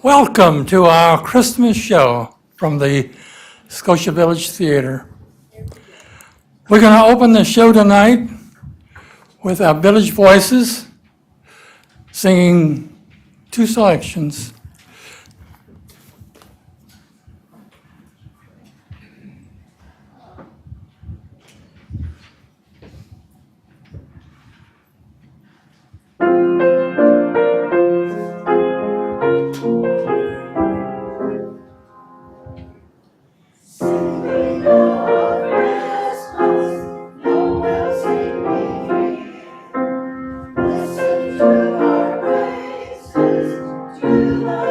Welcome to our Christmas show from the Scotia Village Theater. We're going to open the show tonight with our Village Voices singing two selections. Listen to our praises, to the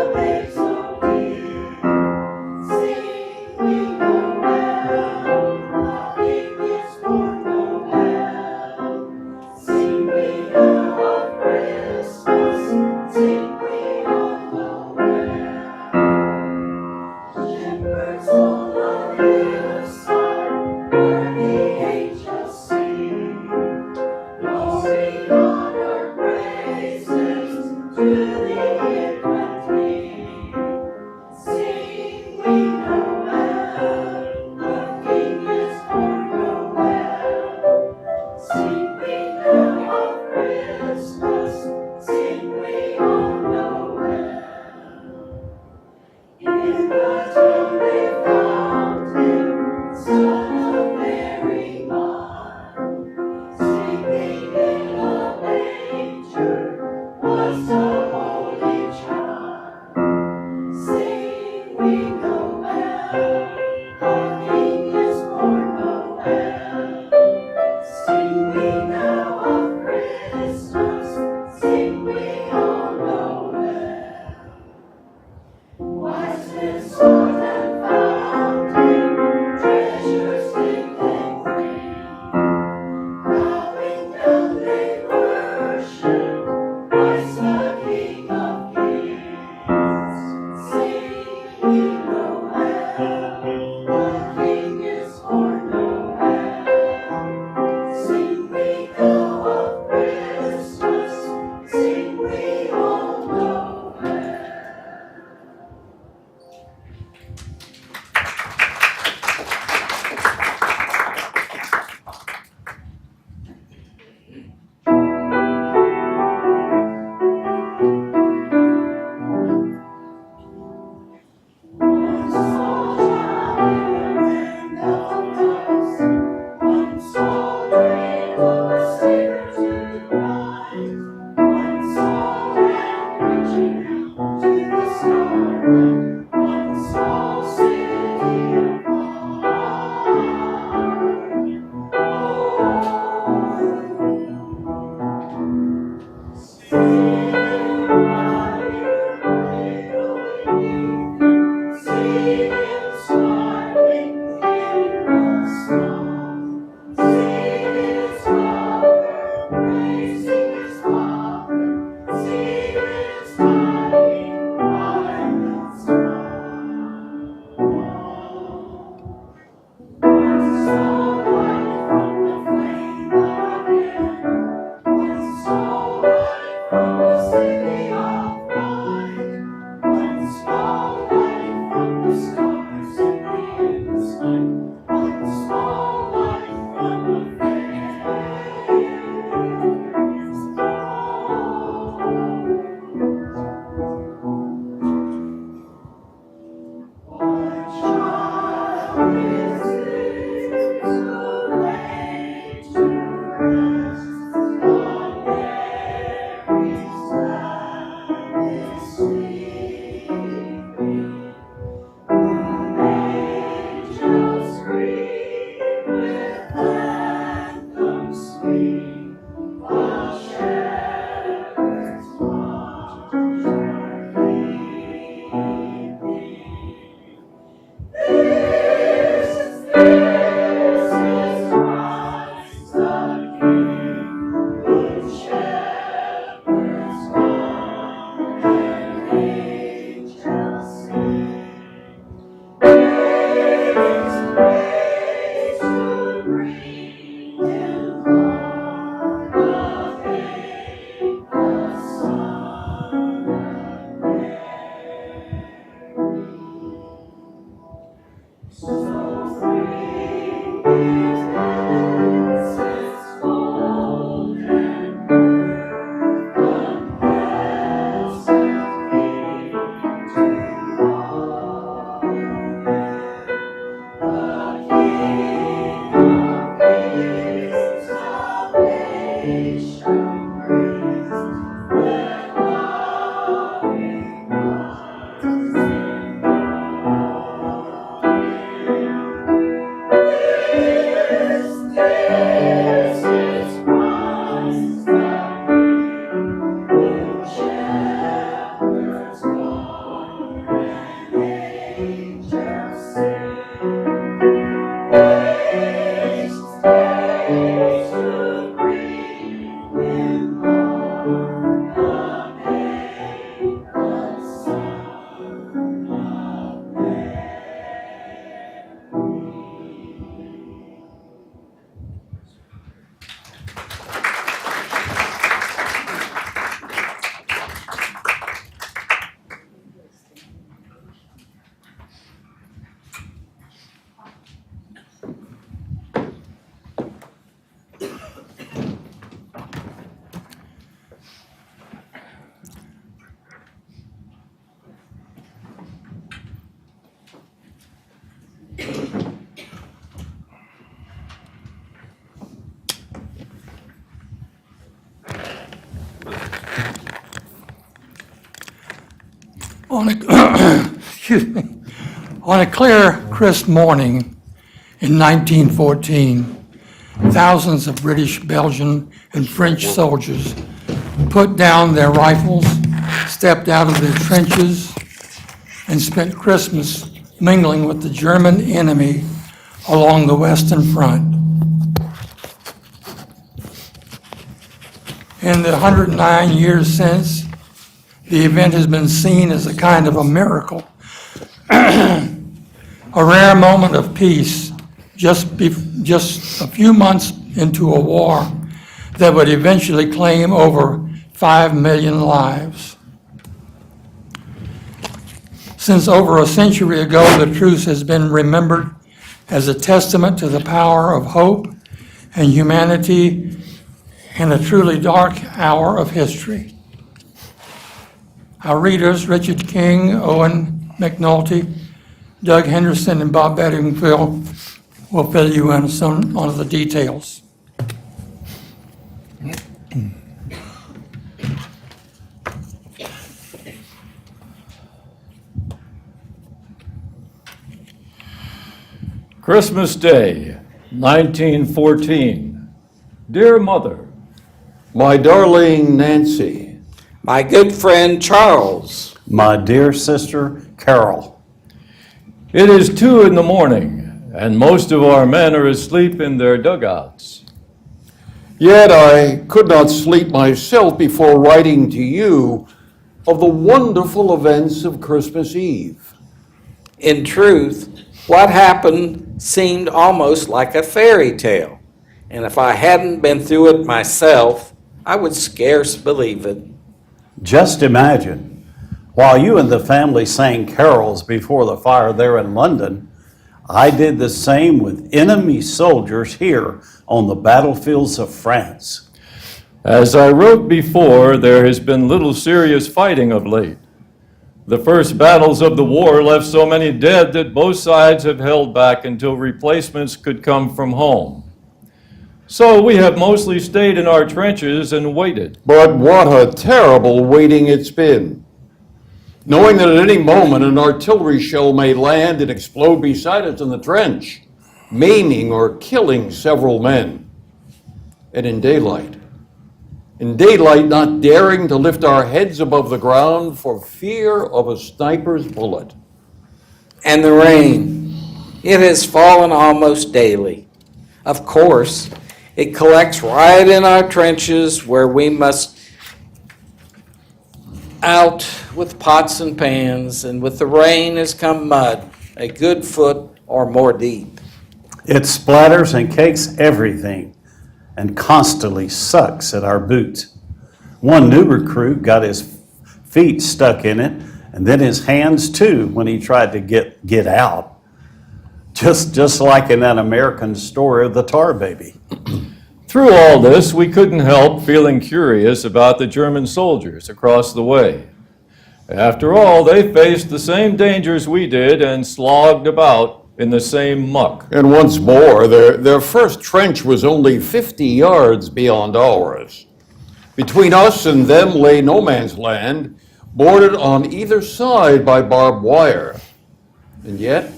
On a, excuse me, on a clear, crisp morning in 1914, thousands of British, Belgian, and French soldiers put down their rifles, stepped out of their trenches, and spent Christmas mingling with the German enemy along the Western Front. In the 109 years since, the event has been seen as a kind of a miracle, a rare moment of peace, just a few months into a war that would eventually claim over 5 million lives. Since over a century ago, the truce has been remembered as a testament to the power of hope and humanity in a truly dark hour of history. Our readers, Richard King, Owen McNulty, Doug Henderson, and Bob Bedingfield, will fill you in some of the details. Christmas Day, 1914. Dear Mother, My darling Nancy, my good friend Charles, My dear sister, Carol. it is 2 a.m, and most of our men are asleep in their dugouts. yet I could not sleep myself before writing to you of the wonderful events of Christmas Eve. in truth, what happened seemed almost like a fairy tale, and if I hadn't been through it myself, I would scarce believe it. Just imagine, while you and the family sang carols before the fire there in London, I did the same with enemy soldiers here on the battlefields of France. As I wrote before, there has been little serious fighting of late. The first battles of the war left so many dead that both sides have held back until replacements could come from home. So we have mostly stayed in our trenches and waited. But what a terrible waiting it's been. Knowing that at any moment an artillery shell may land and explode beside us in the trench, maiming or killing several men. And in daylight not daring to lift our heads above the ground for fear of a sniper's bullet. And the rain, it has fallen almost daily. Of course, it collects right in our trenches where we must out with pots and pans, and with the rain has come mud, a good foot or more deep. It splatters and cakes everything and constantly sucks at our boots. One new recruit got his feet stuck in it, and then his hands too when he tried to get out. Just like in that American story of the tar baby. Through all this, we couldn't help feeling curious about the German soldiers across the way. After all, they faced the same dangers we did and slogged about in the same muck. And once more, their first trench was only 50 yards beyond ours. Between us and them lay no man's land, bordered on either side by barbed wire. And yet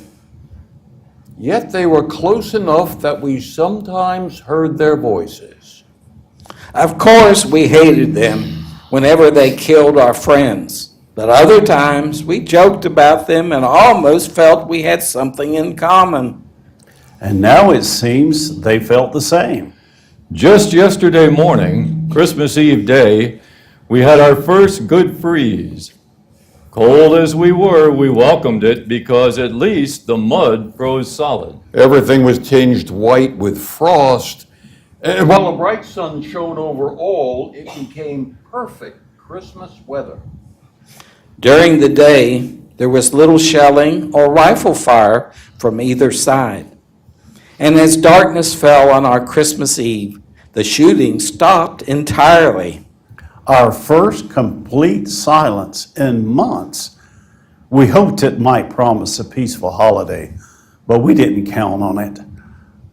they were close enough that we sometimes heard their voices. Of course, we hated them whenever they killed our friends, but other times we joked about them and almost felt we had something in common. And now it seems they felt the same. Just yesterday morning, Christmas Eve day, we had our first good freeze. Cold as we were, we welcomed it because at least the mud froze solid. Everything was tinged white with frost, and while a bright sun shone over all, it became perfect Christmas weather. During the day, there was little shelling or rifle fire from either side. And as darkness fell on our Christmas Eve, the shooting stopped entirely. Our first complete silence in months. We hoped it might promise a peaceful holiday, but we didn't count on it.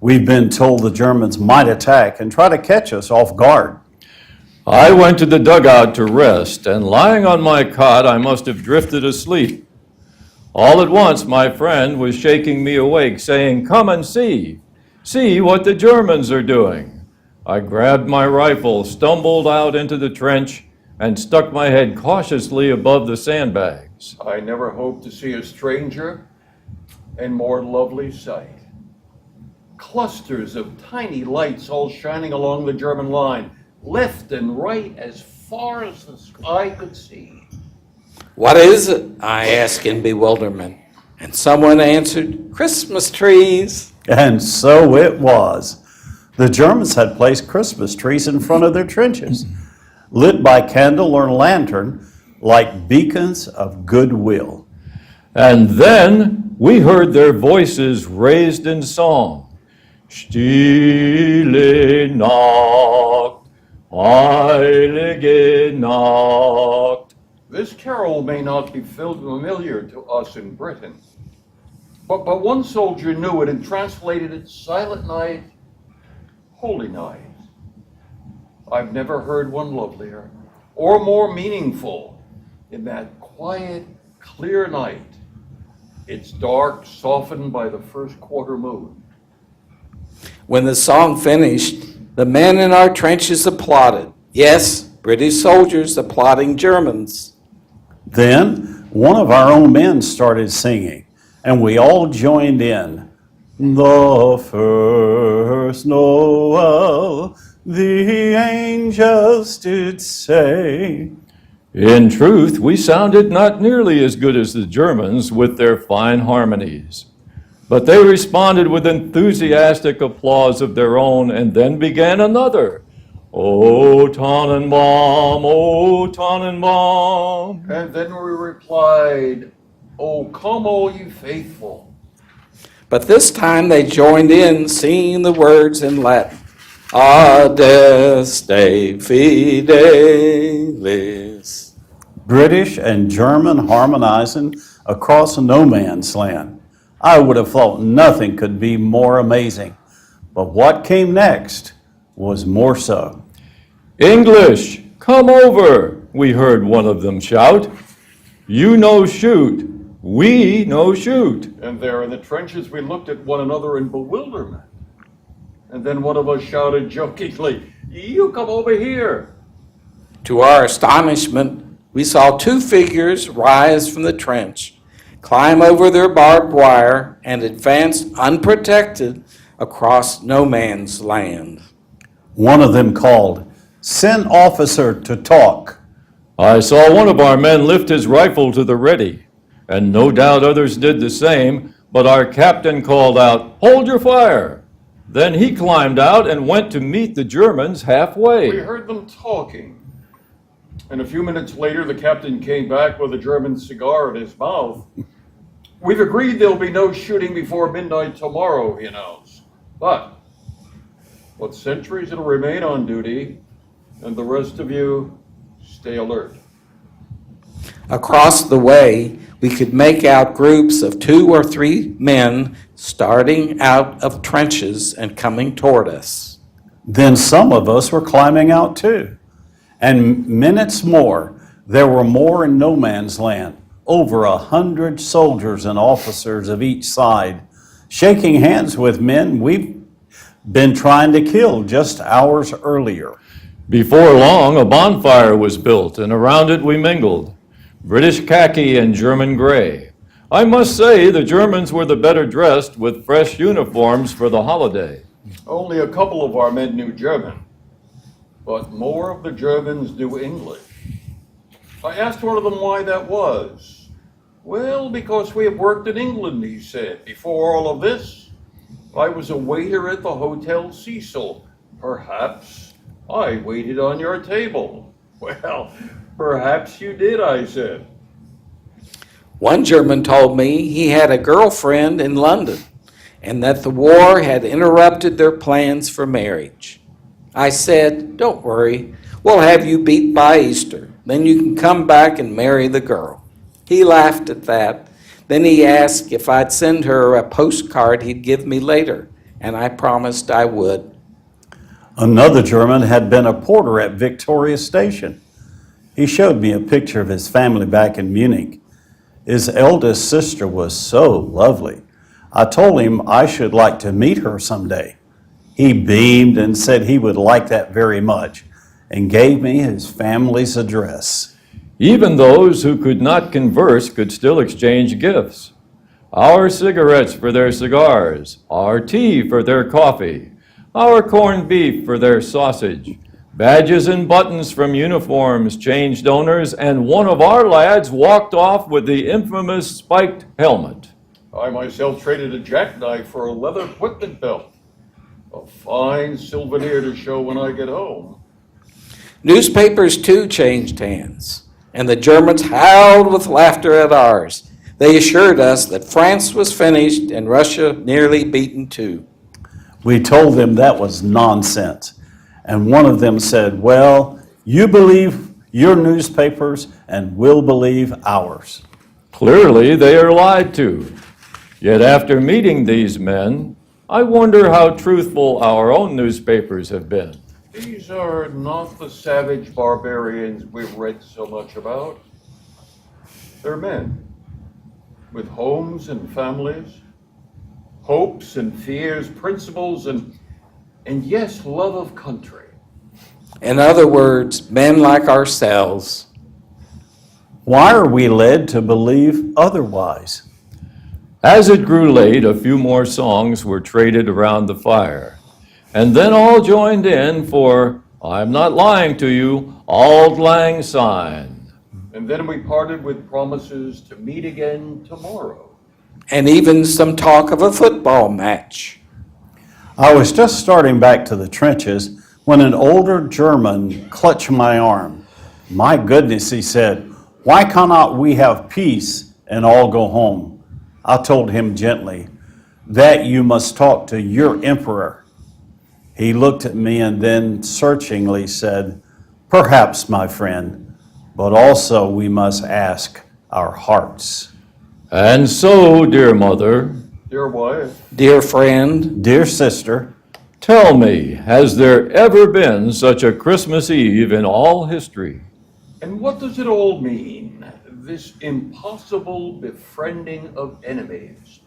We've been told the Germans might attack and try to catch us off guard. I went to the dugout to rest, and lying on my cot, I must have drifted asleep. All at once, my friend was shaking me awake, saying, "Come and see. See what the Germans are doing." I grabbed my rifle, stumbled out into the trench, and stuck my head cautiously above the sandbags. I never hoped to see a stranger and more lovely sight. Clusters of tiny lights all shining along the German line, left and right as far as the eye could see. "What is it?" I asked in bewilderment. And someone answered, "Christmas trees." And so it was. The Germans had placed Christmas trees in front of their trenches, lit by candle or lantern like beacons of goodwill. And then we heard their voices raised in song. Stille Nacht, heilige Nacht. This carol may not be familiar to us in Britain, but one soldier knew it and translated it Silent Night, Holy Night. I've never heard one lovelier or more meaningful in that quiet, clear night. It's dark, softened by the first quarter moon. When the song finished, the men in our trenches applauded. Yes, British soldiers applauding Germans. Then one of our own men started singing, and we all joined in. The first Noel, the angels did say. In truth, we sounded not nearly as good as the Germans with their fine harmonies. But they responded with enthusiastic applause of their own, and then began another. O Tannenbaum, O Tannenbaum. And then we replied, "Oh, come all you faithful." But this time they joined in singing the words in Latin. Adeste fidelis. British and German harmonizing across no man's land. I would have thought nothing could be more amazing. But what came next was more so. English, come over, we heard one of them shout. You no shoot, we no shoot. And there in the trenches we looked at one another in bewilderment. And then one of us shouted jokingly, "You come over here." To our astonishment, we saw two figures rise from the trench, climb over their barbed wire, and advance unprotected across no man's land. One of them called, "Send officer to talk." I saw one of our men lift his rifle to the ready, and no doubt others did the same, but our captain called out, "Hold your fire!" Then he climbed out and went to meet the Germans halfway. We heard them talking. And a few minutes later, the captain came back with a German cigar in his mouth. "We've agreed there'll be no shooting before midnight tomorrow," he announced. "But sentries will remain on duty, and the rest of you stay alert." Across the way, we could make out groups of 2 or 3 men starting out of trenches and coming toward us. Then some of us were climbing out too. And minutes more, there were more in no man's land, over 100 soldiers and officers of each side, shaking hands with men we've been trying to kill just hours earlier. Before long, a bonfire was built, and around it we mingled, British khaki and German gray. I must say the Germans were the better dressed with fresh uniforms for the holiday. Only a couple of our men knew German, but more of the Germans knew English. I asked one of them why that was. "Well, because we have worked in England," he said. "Before all of this, I was a waiter at the Hotel Cecil. Perhaps I waited on your table." "Well, perhaps you did," I said. One German told me he had a girlfriend in London and that the war had interrupted their plans for marriage. I said, "Don't worry, we'll have you beat by Easter. Then you can come back and marry the girl." He laughed at that. Then he asked if I'd send her a postcard he'd give me later, and I promised I would. Another German had been a porter at Victoria Station. He showed me a picture of his family back in Munich. His eldest sister was so lovely. I told him I should like to meet her someday. He beamed and said he would like that very much and gave me his family's address. Even those who could not converse could still exchange gifts. Our cigarettes for their cigars, our tea for their coffee, our corned beef for their sausage. Badges and buttons from uniforms changed owners, and one of our lads walked off with the infamous spiked helmet. I myself traded a jackknife for a leather equipment belt. A fine souvenir to show when I get home. Newspapers too changed hands, and the Germans howled with laughter at ours. They assured us that France was finished and Russia nearly beaten too. We told them that was nonsense. And one of them said, well, you believe your newspapers and we'll believe ours. Clearly, they are lied to. Yet after meeting these men, I wonder how truthful our own newspapers have been. These are not the savage barbarians we've read so much about. They're men with homes and families, hopes and fears, principles, and yes, love of country. In other words, men like ourselves. Why are we led to believe otherwise? As it grew late, a few more songs were traded around the fire, and then all joined in for I'm Not Lying to You, Auld Lang Syne. And then we parted with promises to meet again tomorrow. And even some talk of a football match. I was just starting back to the trenches when an older German clutched my arm. My goodness, he said, why cannot we have peace and all go home? I told him gently, that you must talk to your emperor. He looked at me and then searchingly said, perhaps, my friend, but also we must ask our hearts. And so, dear mother, Dear wife, Dear friend, Dear sister, tell me, has there ever been such a Christmas Eve in all history? and what does it all mean? This impossible befriending of enemies.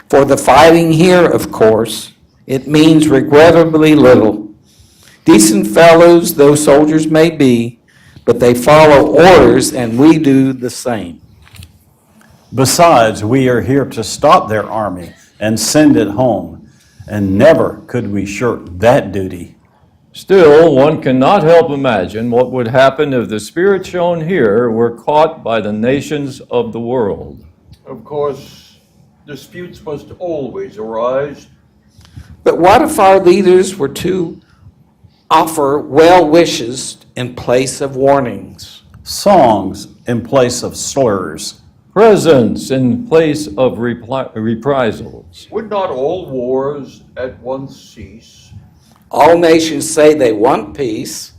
for the fighting here, of course, it means regrettably little. Decent fellows those soldiers may be, but they follow orders and we do the same. besides, we are here to stop their army and send it home, and never could we shirk that duty. Still, one cannot help imagine what would happen if the Spirit shown here were caught by the nations of the world. Of course, disputes must always arise. But what if our leaders were to offer well wishes in place of warnings? Songs in place of slurs, Presents in place of reprisals. Would not all wars at once cease? All nations say they want peace.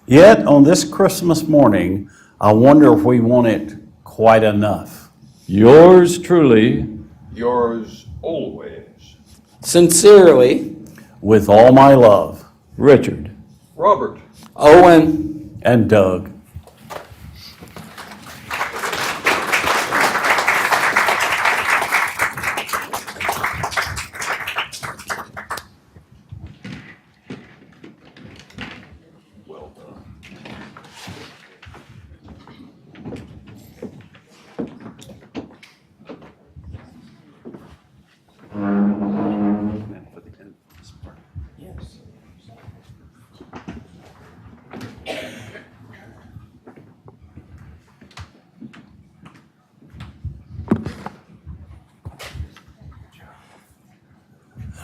yet on this Christmas morning, I wonder if we want it quite enough. Yours truly, Yours always. Sincerely, With all my love, Richard. Robert. Owen. and Doug. Well done.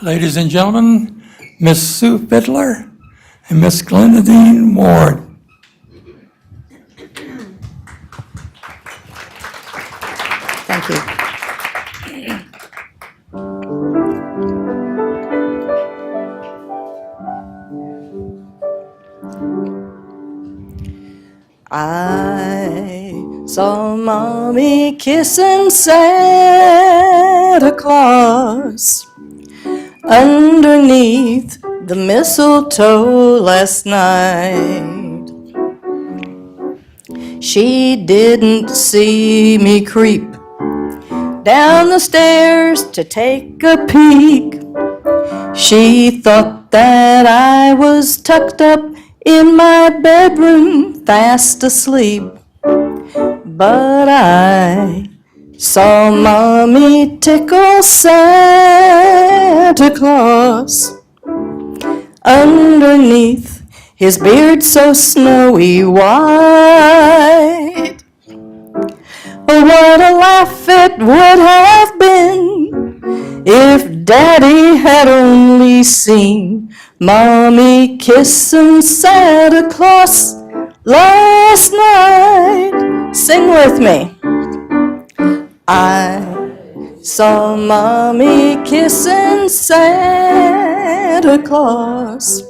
Ladies and gentlemen, Miss Sue Fiddler and Miss Glenadine Ward. Thank you. I saw Mommy kissing Santa Claus underneath the mistletoe last night. She didn't see me creep down the stairs to take a peek. She thought that I was tucked up in my bedroom, fast asleep. But I saw Mommy tickle Santa Claus underneath his beard so snowy white. Oh, what a laugh it would have been if Daddy had only seen Mommy kissing Santa Claus last night. Sing with me. I saw Mommy kissing Santa Claus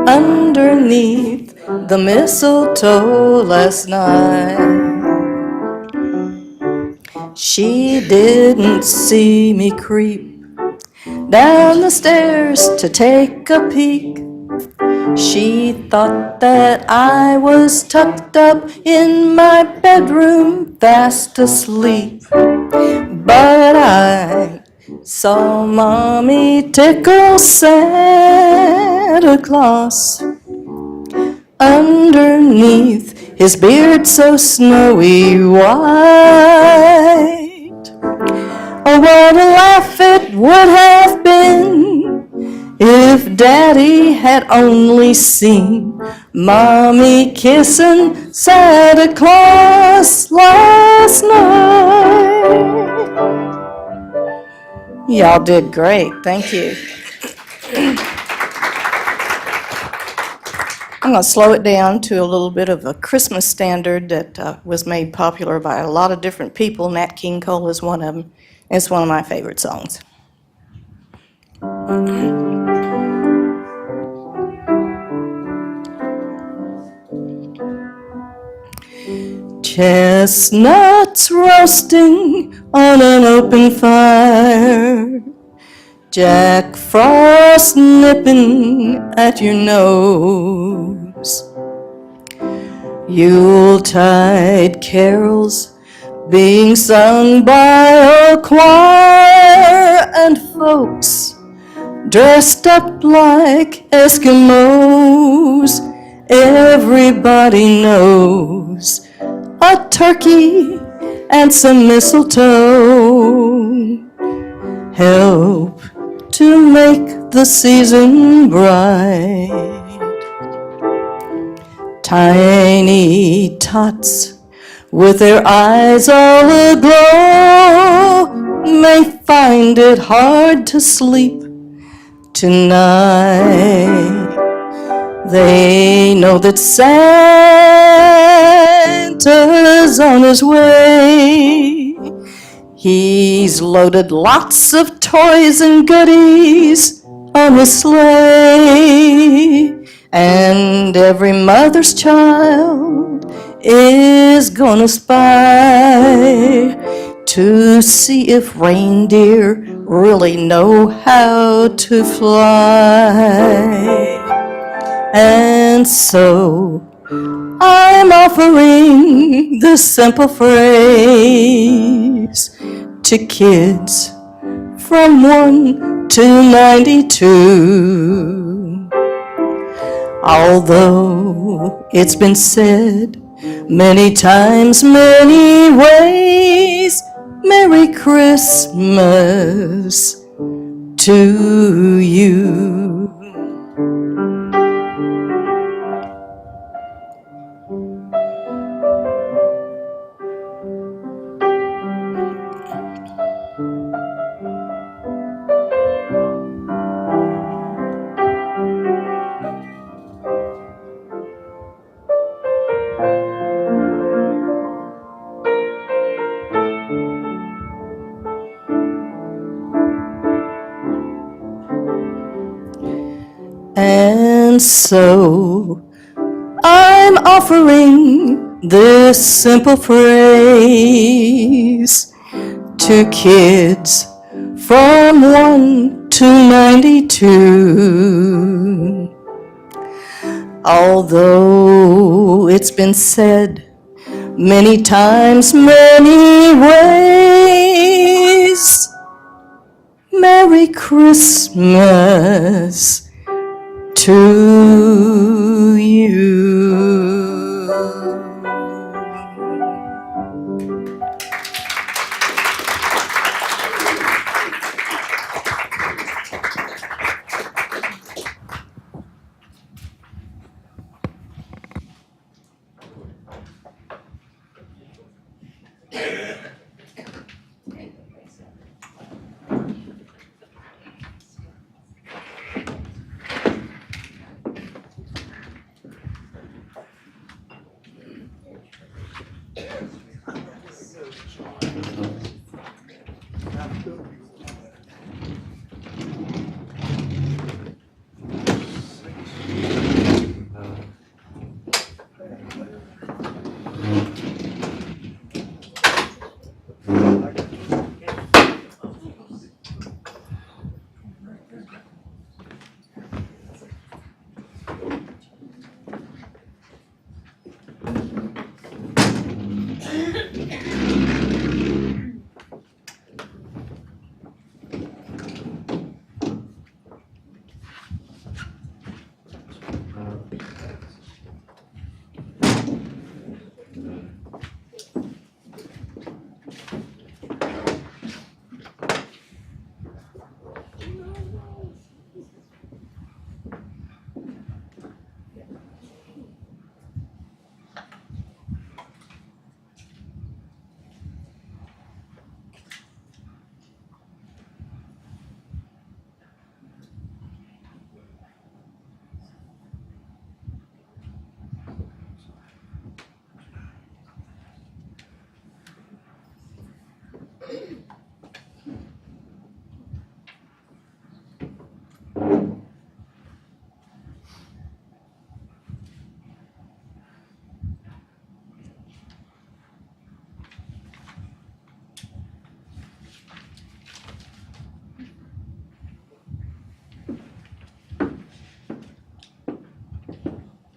underneath the mistletoe last night. She didn't see me creep down the stairs to take a peek. She thought that I was tucked up in my bedroom, fast asleep. But I saw Mommy tickle Santa Claus underneath his beard so snowy white. Oh, what a laugh it would have been if Daddy had only seen Mommy kissing Santa Claus last night. Y'all did great. Thank you. I'm going to slow it down to a little bit of a Christmas standard that was made popular by a lot of different people. Nat King Cole is one of them. It's one of my favorite songs. Chestnuts roasting on an open fire, Jack Frost nipping at your nose, Yuletide carols being sung by a choir, and folks dressed up like Eskimos. Everybody knows a turkey and some mistletoe help to make the season bright. Tiny tots with their eyes all aglow may find it hard to sleep tonight. They know that Santa's on his way. He's loaded lots of toys and goodies on his sleigh, and every mother's child is gonna spy to see if reindeer really know how to fly. And so I'm offering this simple phrase to kids from 1 to 92. Although it's been said many times, many ways, Merry Christmas to you. And so I'm offering this simple phrase to kids from 1 to 92. Although it's been said many times, many ways, Merry Christmas to you.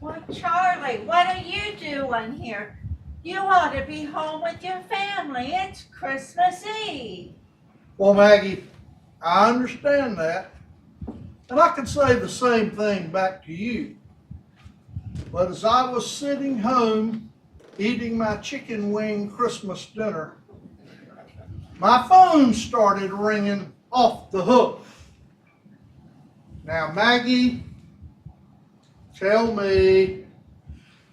Well, Charlie, what are you doing here? You ought to be home with your family. It's Christmas Eve. Well, Maggie, I understand that. And I can say the same thing back to you. But as I was sitting home eating my chicken wing Christmas dinner, my phone started ringing off the hook. Now, Maggie, tell me,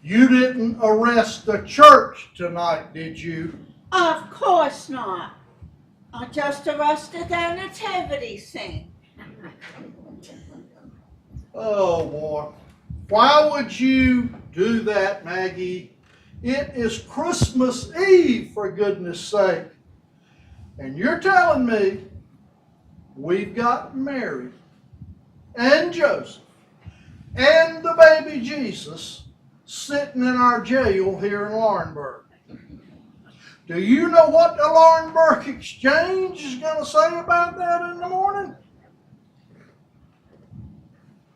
you didn't arrest the church tonight, did you? Of course not. I just arrested their nativity scene. Oh, boy. Why would you do that, Maggie? It is Christmas Eve, for goodness sake. And you're telling me we've got Mary and Joseph and the baby Jesus sitting in our jail here in Laurinburg. Do you know what the Laurinburg Exchange is going to say about that in the morning?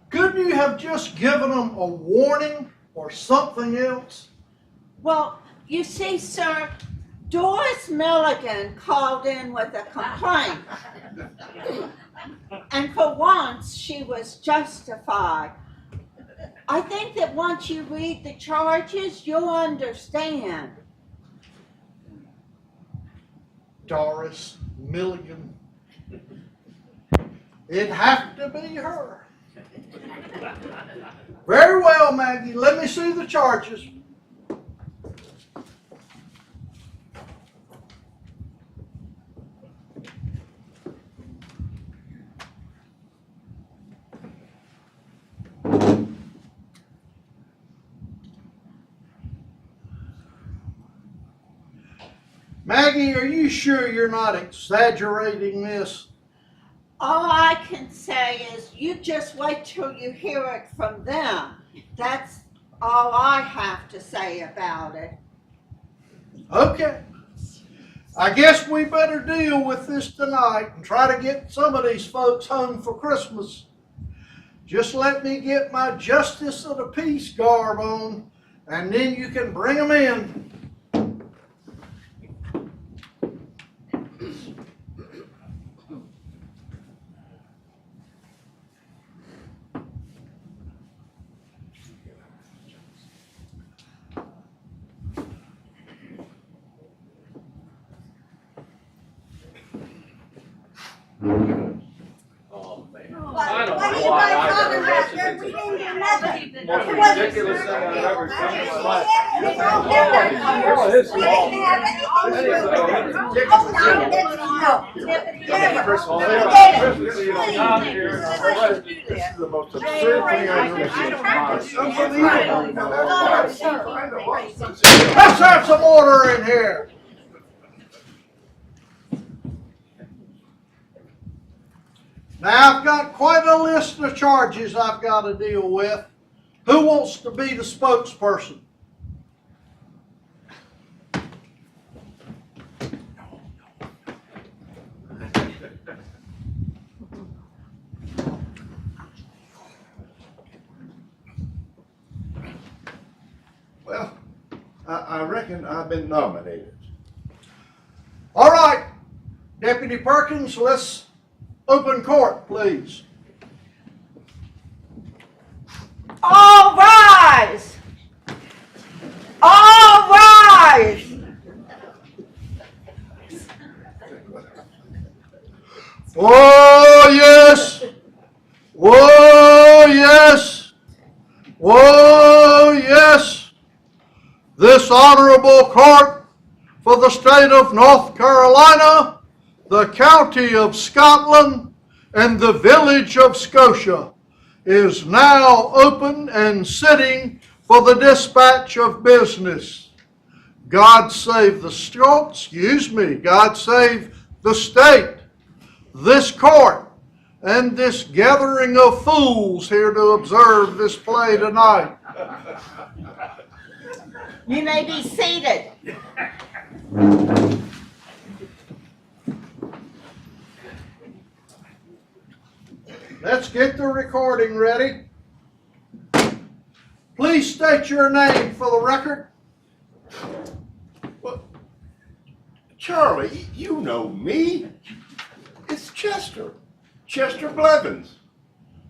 Couldn't you have just given them a warning or something else? Well, you see, sir, Doris Milligan called in with a complaint. And for once, she was justified. I think that once you read the charges, you'll understand. Doris Milligan. It'd have to be her. Very well, Maggie. Let me see the charges. Maggie, are you sure you're not exaggerating this? All I can say is you just wait till you hear it from them. That's all I have to say about it. Okay. I guess we better deal with this tonight and try to get some of these folks home for Christmas. Just let me get my justice of the peace garb on, and then you can bring them in. What are you guys talking about? We didn't do nothing. Most It wasn't ridiculous thing I've ever seen in my life. We didn't have anything to do with it. Oh, no, that's, no. Never. This is the most absurd thing I've ever seen in my life. Let's have some order in here. Now, I've got quite a list of charges I've got to deal with. Who wants to be the spokesperson? Well, I reckon I've been nominated. All right, Deputy Perkins, let's open court, please. All rise! All rise! Whoa, yes! Whoa, yes! Whoa, yes! This honorable court for the state of North Carolina, the county of Scotland, and the village of Scotia is now open and sitting for the dispatch of business. God save the God save the state, this court, and this gathering of fools here to observe this play tonight. You may be seated. Let's get the recording ready. Please state your name for the record. Well, Charlie, you know me. It's Chester Blevins.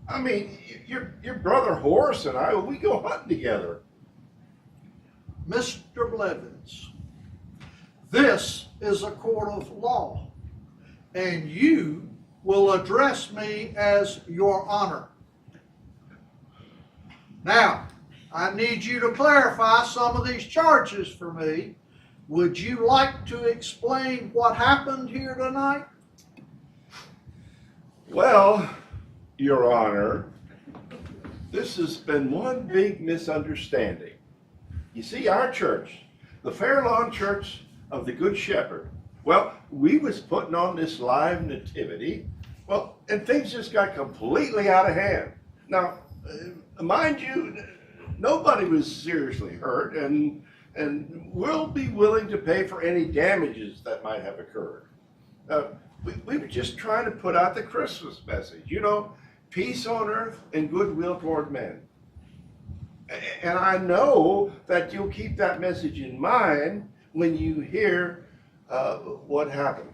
I mean, your brother Horace and I, we go hunting together. Mr. Blevins, this is a court of law, and you will address me as Your Honor. Now, I need you to clarify some of these charges for me. Would you like to explain what happened here tonight? Well, Your Honor, this has been one big misunderstanding. You see, our church, the Fairlawn Church of the Good Shepherd, well, we was putting on this live nativity, well, and things just got completely out of hand. Now, mind you, nobody was seriously hurt, and we'll be willing to pay for any damages that might have occurred. We were just trying to put out the Christmas message, you know, peace on earth and goodwill toward men. And I know that you'll keep that message in mind when you hear what happened.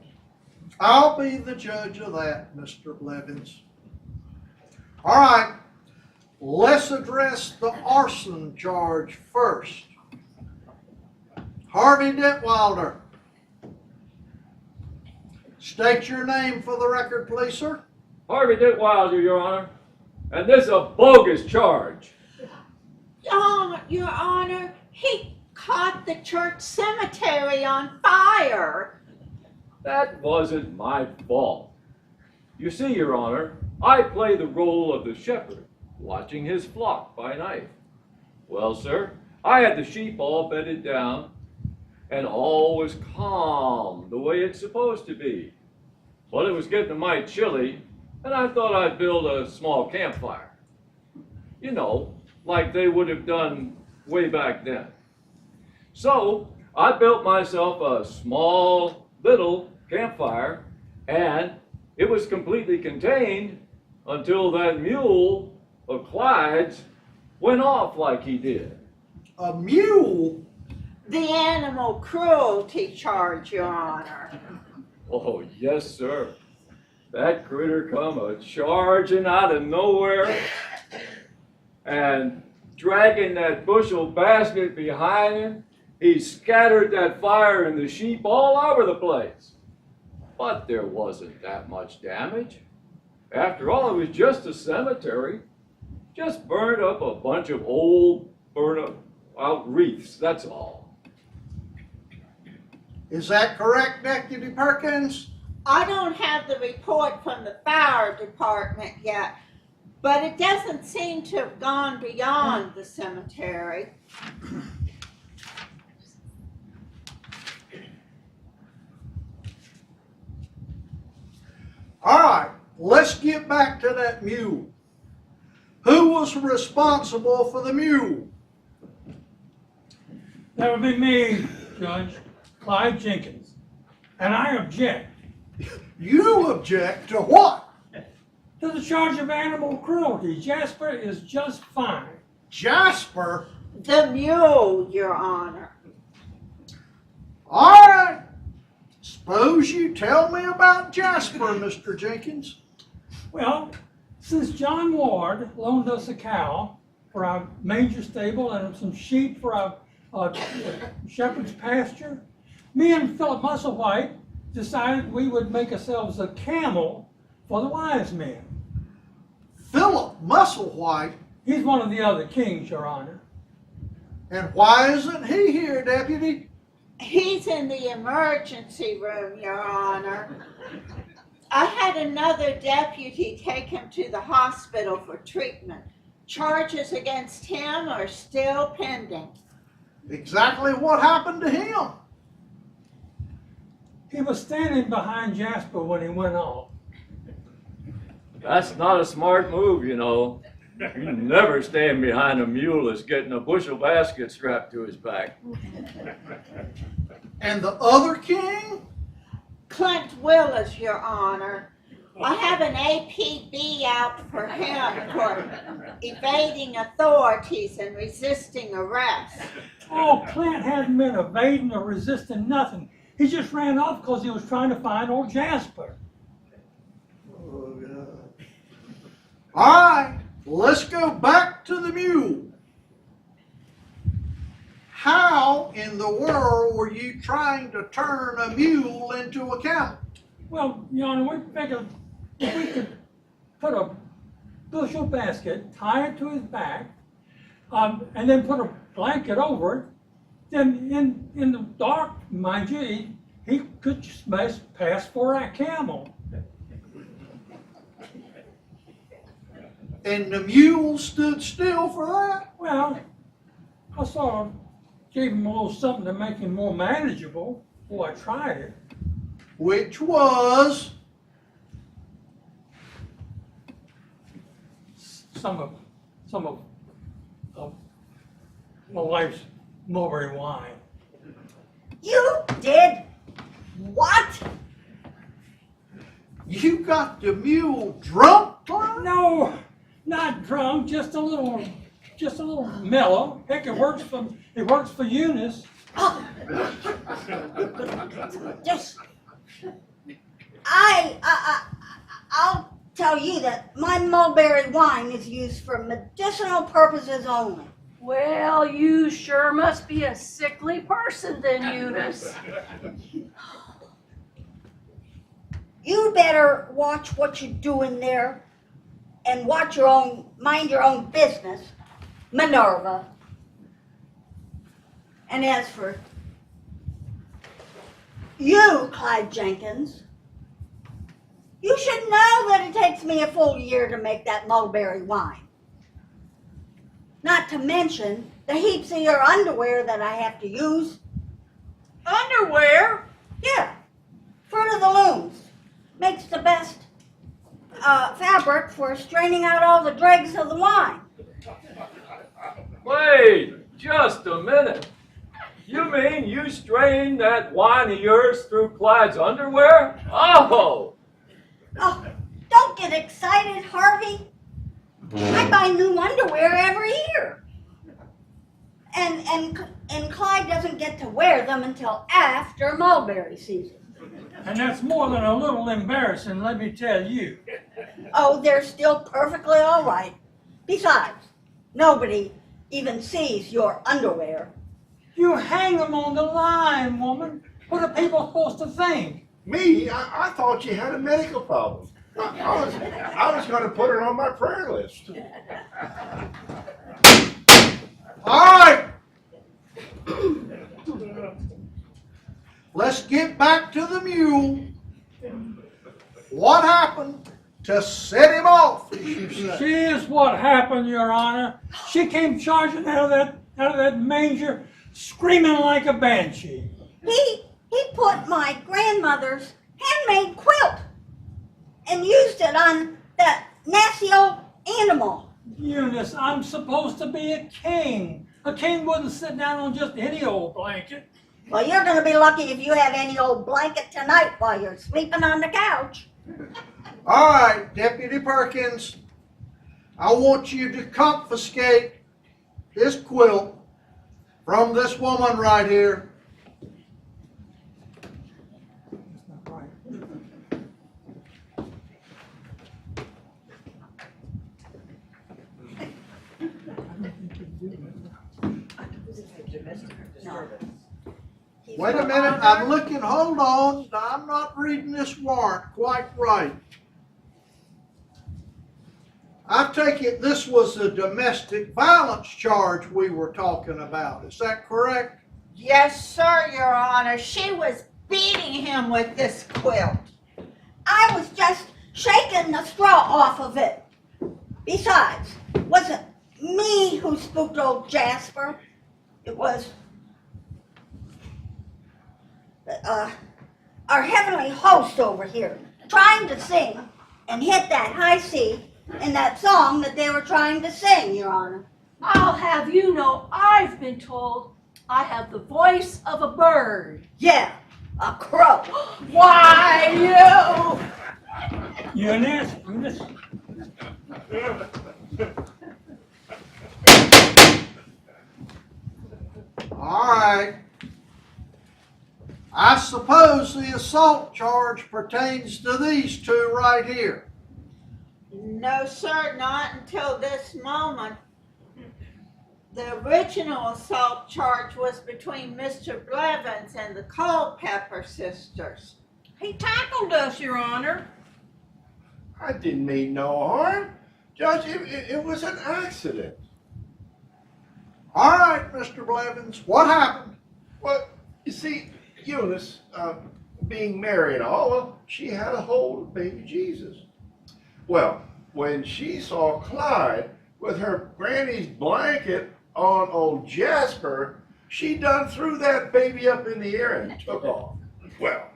I'll be the judge of that, Mr. Blevins. All right, let's address the arson charge first. Harvey Detwilder. State your name for the record, please, sir. Harvey Detwilder, Your Honor, and this is a bogus charge. Your Honor, he caught the church cemetery on fire. That wasn't my fault. You see, Your Honor, I play the role of the shepherd, watching his flock by night. Well, sir, I had the sheep all bedded down, and all was calm the way it's supposed to be. Well, it was getting mighty chilly, and I thought I'd build a small campfire. You know, like they would have done way back then. So, I built myself a small little campfire, and it was completely contained until that mule of Clyde's went off like he did. A mule? The animal cruelty charge, Your Honor. Oh, yes, sir. That critter come a-charging out of nowhere and dragging that bushel basket behind him. He scattered that fire and the sheep all over the place. But there wasn't that much damage. After all, it was just a cemetery. Just burned up a bunch of old, burned out wreaths, that's all. Is that correct, Deputy Perkins? I don't have the report from the fire department yet, but it doesn't seem to have gone beyond the cemetery. All right, let's get back to that mule. Who was responsible for the mule? That would be me, Judge, Clyde Jenkins. And I object You object to what? to the charge of animal cruelty. Jasper is just fine. Jasper? The mule, Your Honor. All right. Suppose you tell me about Jasper, Mr. Jenkins. Well, since John Ward loaned us a cow for our manger stable and some sheep for our shepherd's pasture, me and Philip Musselwhite decided we would make ourselves a camel for the wise men. Philip Musselwhite? He's one of the other kings, Your Honor. And why isn't he here, Deputy? He's in the emergency room, Your Honor. I had another deputy take him to the hospital for treatment. Charges against him are still pending. Exactly what happened to him? He was standing behind Jasper when he went off. That's not a smart move, you know. You never stand behind a mule that's getting a bushel basket strapped to his back. And the other king? Clint Willis, Your Honor. I have an APB out for him for evading authorities and resisting arrest. Oh, Clint hadn't been evading or resisting nothing. He just ran off because he was trying to find old Jasper. Oh, God. All right, let's go back to the mule. How in the world were you trying to turn a mule into a camel? Well, Your Honor, we figured if we could put a bushel basket, tie it to his back, and then put a blanket over it, then in the dark, mind you, he could just pass for a camel. And the mule stood still for that? Well, I sort of gave him a little something to make him more manageable before I tried it. Which was? Some of my wife's mulberry wine. You did what? You got the mule drunk, Clyde? No, not drunk, just a little mellow. Heck, it works for Eunice. Oh. Just, I'll tell you that my mulberry wine is used for medicinal purposes only. Well, you sure must be a sickly person then, Eunice. You better watch what you're doing there and mind your own business, Minerva. And as for you, Clyde Jenkins, you should know that it takes me a full year to make that mulberry wine. Not to mention the heaps of your underwear that I have to use. Underwear? Yeah, Fruit of the Looms makes the best fabric for straining out all the dregs of the wine. Wait, just a minute. You mean you strained that wine of yours through Clyde's underwear? Oh! Oh, don't get excited, Harvey. I buy new underwear every year. And Clyde doesn't get to wear them until after mulberry season. And that's more than a little embarrassing, let me tell you. Oh, they're still perfectly all right. Besides, nobody even sees your underwear. You hang them on the line, woman. What are people supposed to think? Me? I thought you had a medical problem. I was going to put it on my prayer list. All right. Let's get back to the mule. What happened to set him off, as you say? Here's what happened, Your Honor. She came charging out of that manger, screaming like a banshee. He put my grandmother's handmade quilt and used it on that nasty old animal. Eunice, I'm supposed to be a king. A king wouldn't sit down on just any old blanket. Well, you're going to be lucky if you have any old blanket tonight while you're sleeping on the couch. All right, Deputy Perkins, I want you to confiscate this quilt from this woman right here. Wait a minute, I'm looking, hold on, I'm not reading this warrant quite right. I take it this was a domestic violence charge we were talking about, is that correct? Yes, sir, Your Honor. She was beating him with this quilt. I was just shaking the straw off of it. Besides, it wasn't me who spooked old Jasper. It was our heavenly host over here trying to sing and hit that high C in that song that they were trying to sing, Your Honor. I'll have you know, I've been told I have the voice of a bird. Yeah, a crow. Why, you? Eunice. All right. I suppose the assault charge pertains to these two right here. No, sir, not until this moment. The original assault charge was between Mr. Blevins and the Culpepper sisters. He tackled us, Your Honor. I didn't mean no harm. Judge, it was an accident. All right, Mr. Blevins, what happened? Well, you see, Eunice, being Mary and all, well, she had a hold of baby Jesus. Well, when she saw Clyde with her granny's blanket on old Jasper, she done threw that baby up in the air and took off. Well,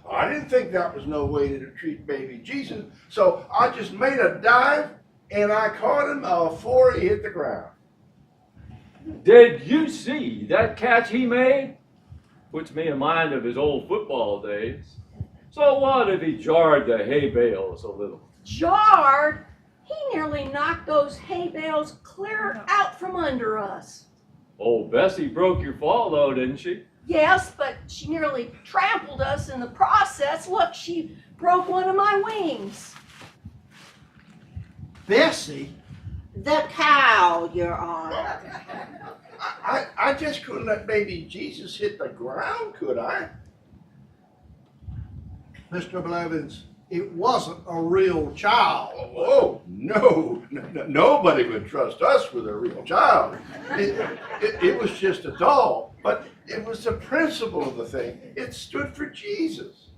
I didn't think that was no way to treat baby Jesus, so I just made a dive and I caught him before he hit the ground. Did you see that catch he made? Puts me in mind of his old football days. So what if he jarred the hay bales a little? Jarred? He nearly knocked those hay bales clear out from under us. Old Bessie broke your fall though, didn't she? Yes, but she nearly trampled us in the process. Look, she broke one of my wings. Bessie? The cow, Your Honor. I just couldn't let baby Jesus hit the ground, could I? Mr. Blevins, it wasn't a real child. Oh, no, nobody would trust us with a real child. It was just a doll, but it was the principle of the thing. It stood for Jesus.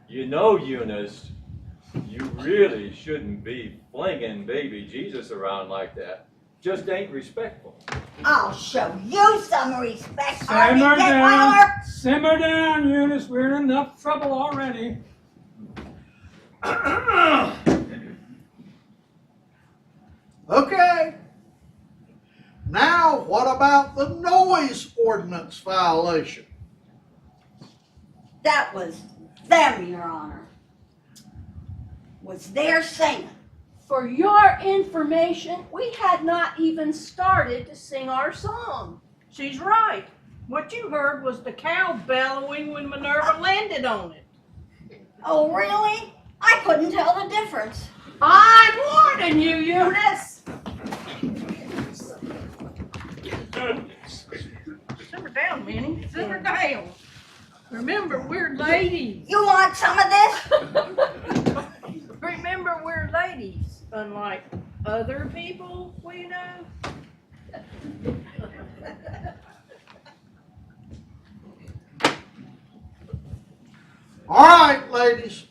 You know, Eunice, you really shouldn't be flinging baby Jesus around like that. Just ain't respectful. I'll show you some respect, Harvey Simmer down. Detweiler. Simmer down, Eunice. We're in enough trouble already. Okay. Now, what about the noise ordinance violation? That was them, Your Honor. Was their singing. For your information, we had not even started to sing our song. She's right. What you heard was the cow bellowing when Minerva landed on it. Oh, really? I couldn't tell the difference. I'm warning you, Eunice. Simmer down, Minnie. Simmer down. Remember, we're ladies. You want some of this? Remember, we're ladies, unlike other people we know. All right, ladies.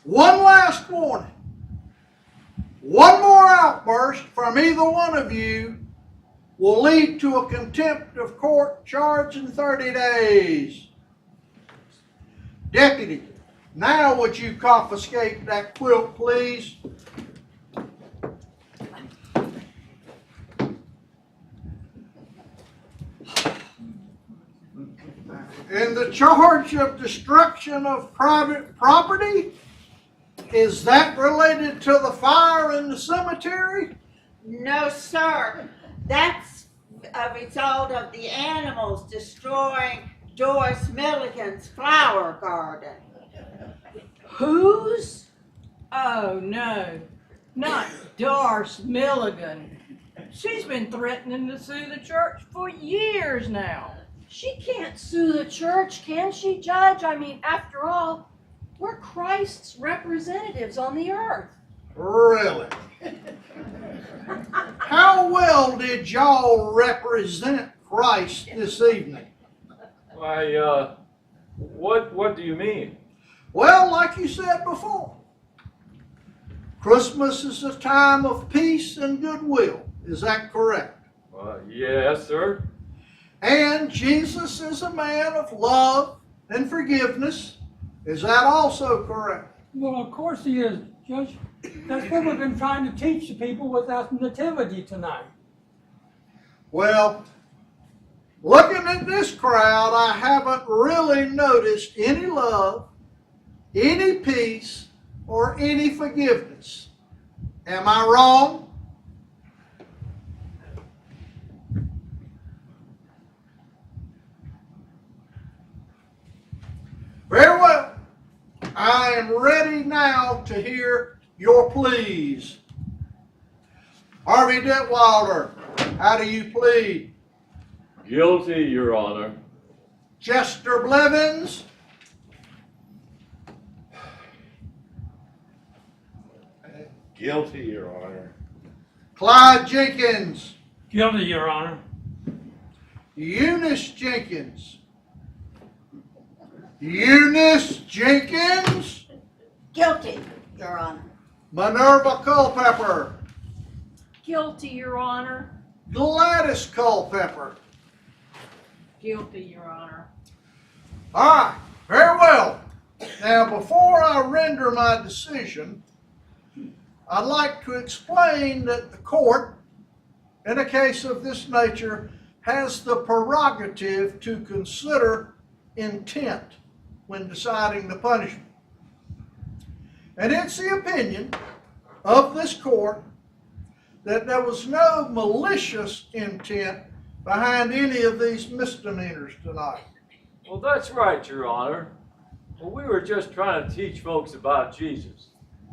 One last warning. One more outburst from either one of you will lead to a contempt of court charge in 30 days. Deputy, now would you confiscate that quilt, please? And the charge of destruction of private property, is that related to the fire in the cemetery? No, sir. That's a result of the animals destroying Doris Milligan's flower garden. Whose? Oh, no. Not Doris Milligan. She's been threatening to sue the church for years now. She can't sue the church, can she, Judge? I mean, after all, we're Christ's representatives on the earth. Really? How well did y'all represent Christ this evening? Why, what do you mean? Well, like you said before, Christmas is a time of peace and goodwill. Is that correct? Yes, sir. And Jesus is a man of love and forgiveness. Is that also correct? Well, of course he is, Judge. That's what we've been trying to teach the people with our nativity tonight. Well, looking at this crowd, I haven't really noticed any love, any peace, or any forgiveness. Am I wrong? Very well. I am ready now to hear your pleas. Harvey Detwilder, how do you plead? Guilty, Your Honor. Chester Blevins? Guilty, Your Honor. Clyde Jenkins? Guilty, Your Honor. Eunice Jenkins? Eunice Jenkins? Guilty, Your Honor. Minerva Culpepper? Guilty, Your Honor. Gladys Culpepper? Guilty, Your Honor. All right, very well. Now, before I render my decision, I'd like to explain that the court, in a case of this nature, has the prerogative to consider intent when deciding the punishment. And it's the opinion of this court that there was no malicious intent behind any of these misdemeanors tonight. Well, that's right, Your Honor. Well, we were just trying to teach folks about Jesus.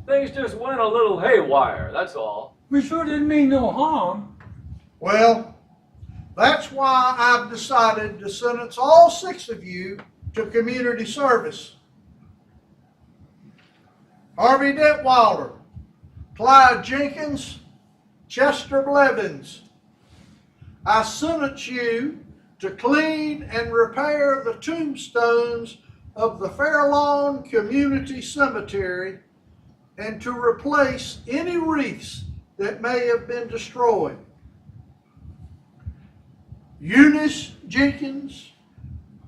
Things just went a little haywire, that's all. We sure didn't mean no harm. Well, that's why I've decided to sentence all 6 of you to community service. Harvey Detwilder, Clyde Jenkins, Chester Blevins. I sentence you to clean and repair the tombstones of the Fairlawn Community Cemetery and to replace any wreaths that may have been destroyed. Eunice Jenkins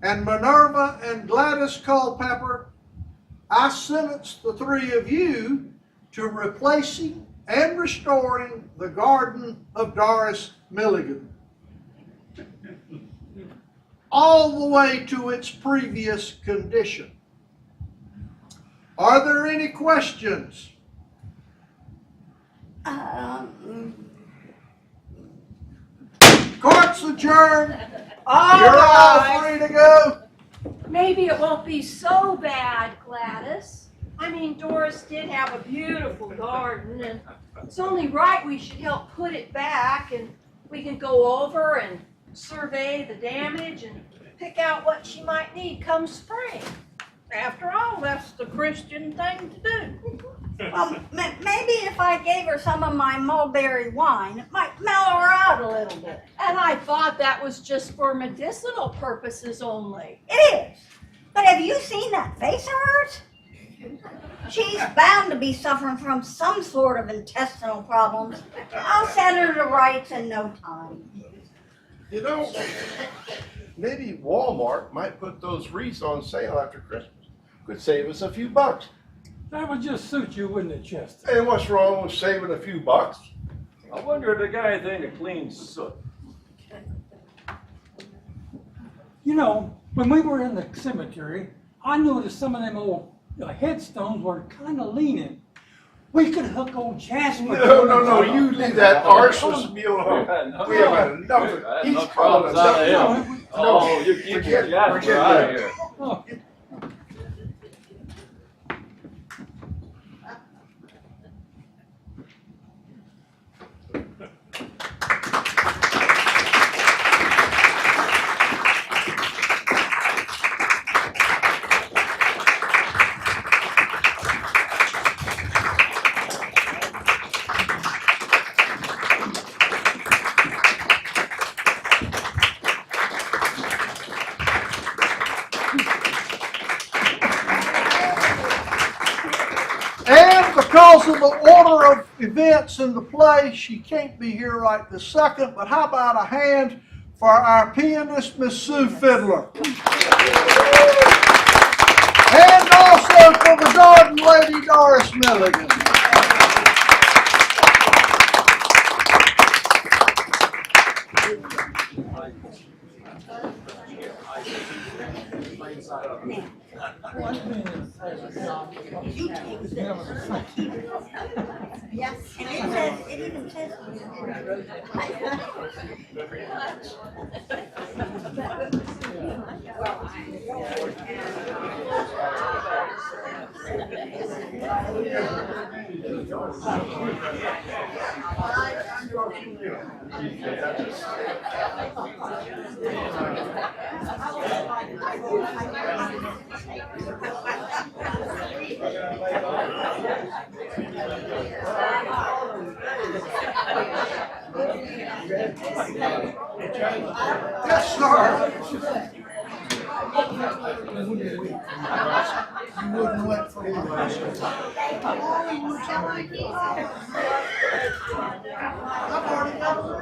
and Minerva and Gladys Culpepper, I sentence the 3 of you to replacing and restoring the garden of Doris Milligan. all the way to its previous condition. Are there any questions? Court's adjourned. You're all free to go. Maybe it won't be so bad, Gladys. I mean, Doris did have a beautiful garden, and it's only right we should help put it back, and we can go over and survey the damage and pick out what she might need come spring. After all, that's the Christian thing to do. Well, maybe if I gave her some of my mulberry wine, it might mellow her out a little bit. And I thought that was just for medicinal purposes only. It is. But have you seen that face of hers? She's bound to be suffering from some sort of intestinal problems. I'll set her to rights in no time. You know, maybe Walmart might put those wreaths on sale after Christmas. Could save us a few bucks. That would just suit you, wouldn't it, Chester? And what's wrong with saving a few bucks? I wonder if the guy thing to clean soot. You know, when we were in the cemetery, I noticed some of them old headstones were kind of leaning. We could hook old Jasper. No, you leave that arsonist me alone. We have had enough of I had He's no calling problems us out of up. him. Oh, you keep Forget- your Jasper forget out that. of here. Oh, And because of the order of events in the play, she can't be here right this second, but how about a hand for our pianist, Miss Sue Fiddler? And also for the garden lady, Doris Milligan. Yes, and it even says. Yes, sir. You wouldn't wait for my I've already got a